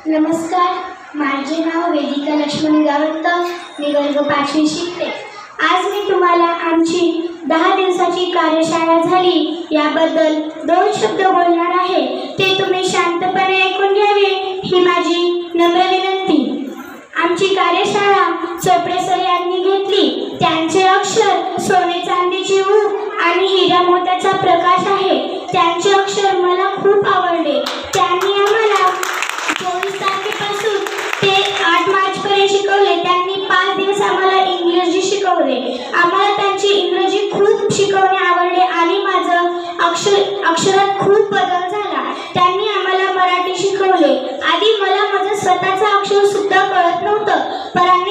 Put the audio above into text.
नमस्कार, माझे नाव वेदिका लक्ष्मण गावंत. मी वर्ग 5वी शिकते. आज मी तुम्हाला आमची 10 दिवसाची कार्यशाळा झाली याबद्दल 2 शब्द बोलणार आहे. ते तुम्ही शांतपणे ऐकून घ्यावे ही माझी नम्र विनंती. आमची कार्यशाळा चोपडे सर यांनी घेतली. त्यांचे अक्षर सोने चांदीची ऊब आणि हिरा मोत्याचा प्रकाश आहे. त्यांचे अक्षर मला खूप आवडले. त्यांनी आम्हाला 24 तारखेपासून ते 8 मार्चपर्यंत शिकवले. त्यांनी 5 दिवस आम्हाला इंग्रजी शिकवले. आम्हाला त्यांची इंग्रजी खूप शिकवणे आवडले आणि माझं अक्षरात खूप बदल झाला. त्यांनी आम्हाला मराठी शिकवले. आधी मला माझं स्वतःचं अक्षर सुद्धा कळत नव्हतं, परंतु